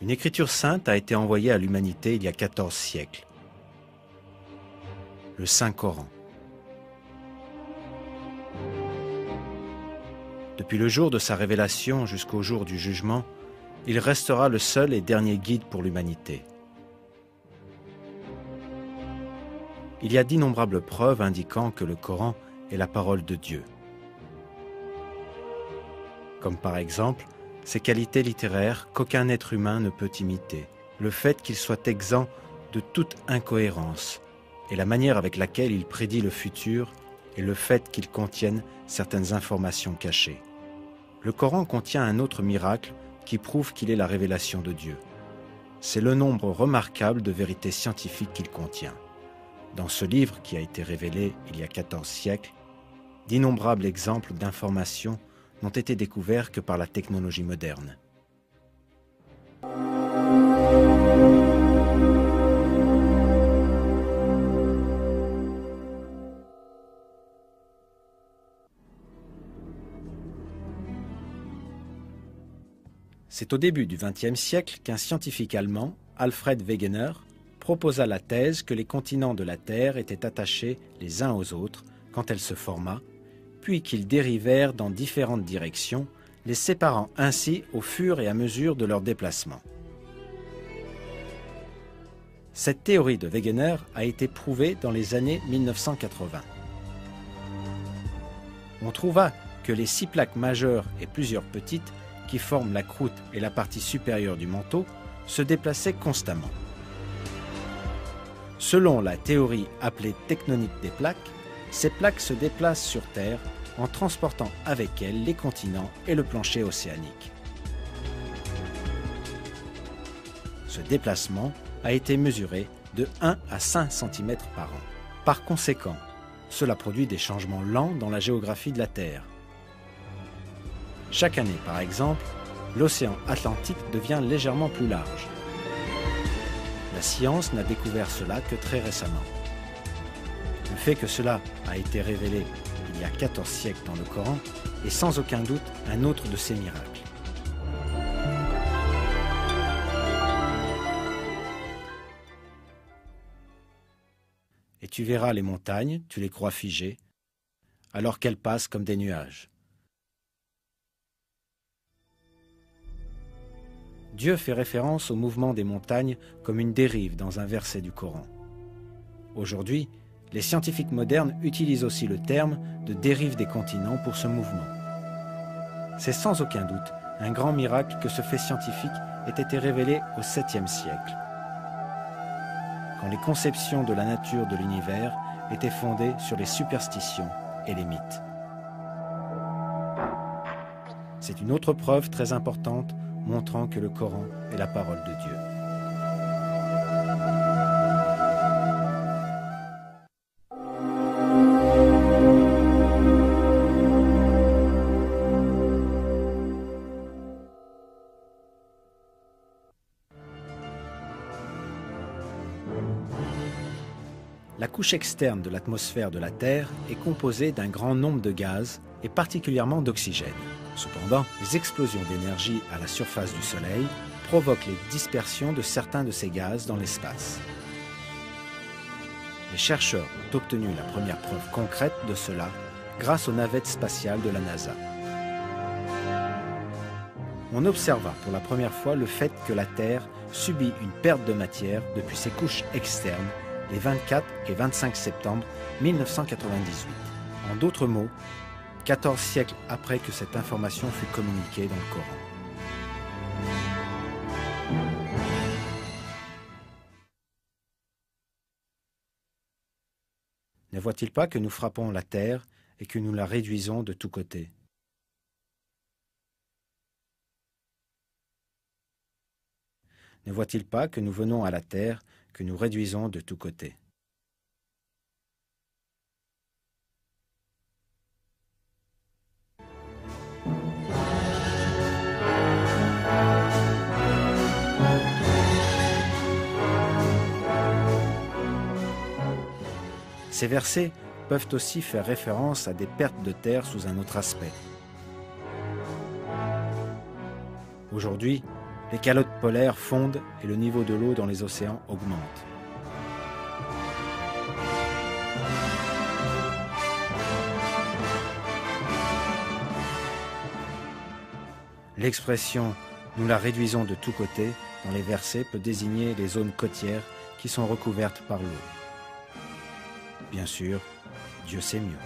Une écriture sainte a été envoyée à l'humanité il y a 14 siècles. Le Saint-Coran. Depuis le jour de sa révélation jusqu'au jour du jugement, il restera le seul et dernier guide pour l'humanité. Il y a d'innombrables preuves indiquant que le Coran est la parole de Dieu. Comme par exemple, ses qualités littéraires qu'aucun être humain ne peut imiter, le fait qu'il soit exempt de toute incohérence, et la manière avec laquelle il prédit le futur, et le fait qu'il contienne certaines informations cachées. Le Coran contient un autre miracle qui prouve qu'il est la révélation de Dieu. C'est le nombre remarquable de vérités scientifiques qu'il contient. Dans ce livre qui a été révélé il y a 14 siècles, d'innombrables exemples d'informations n'ont été découverts que par la technologie moderne. C'est au début du XXe siècle qu'un scientifique allemand, Alfred Wegener, proposa la thèse que les continents de la Terre étaient attachés les uns aux autres quand elle se forma, puis qu'ils dérivèrent dans différentes directions, les séparant ainsi au fur et à mesure de leur déplacement. Cette théorie de Wegener a été prouvée dans les années 1980. On trouva que les 6 plaques majeures et plusieurs petites, qui forment la croûte et la partie supérieure du manteau, se déplaçaient constamment. Selon la théorie appelée tectonique des plaques, ces plaques se déplacent sur Terre en transportant avec elles les continents et le plancher océanique. Ce déplacement a été mesuré de 1 à 5 cm par an. Par conséquent, cela produit des changements lents dans la géographie de la Terre. Chaque année, par exemple, l'océan Atlantique devient légèrement plus large. La science n'a découvert cela que très récemment. Le fait que cela a été révélé il y a 14 siècles dans le Coran est sans aucun doute un autre de ces miracles. Et tu verras les montagnes, tu les crois figées, alors qu'elles passent comme des nuages. Dieu fait référence au mouvement des montagnes comme une dérive dans un verset du Coran. Aujourd'hui, les scientifiques modernes utilisent aussi le terme de dérive des continents pour ce mouvement. C'est sans aucun doute un grand miracle que ce fait scientifique ait été révélé au 7e siècle, quand les conceptions de la nature de l'univers étaient fondées sur les superstitions et les mythes. C'est une autre preuve très importante montrant que le Coran est la parole de Dieu. La couche externe de l'atmosphère de la Terre est composée d'un grand nombre de gaz et particulièrement d'oxygène. Cependant, les explosions d'énergie à la surface du Soleil provoquent les dispersions de certains de ces gaz dans l'espace. Les chercheurs ont obtenu la première preuve concrète de cela grâce aux navettes spatiales de la NASA. On observa pour la première fois le fait que la Terre subit une perte de matière depuis ses couches externes les 24 et 25 septembre 1998. En d'autres mots, 14 siècles après que cette information fut communiquée dans le Coran. Ne voit-il pas que nous frappons la terre et que nous la réduisons de tous côtés? Ne voit-il pas que nous venons à la terre, que nous réduisons de tous côtés? Ces versets peuvent aussi faire référence à des pertes de terre sous un autre aspect. Aujourd'hui, Les calottes polaires fondent et le niveau de l'eau dans les océans augmente. L'expression « nous la réduisons de tous côtés » dans les versets peut désigner les zones côtières qui sont recouvertes par l'eau. Bien sûr, Dieu sait mieux.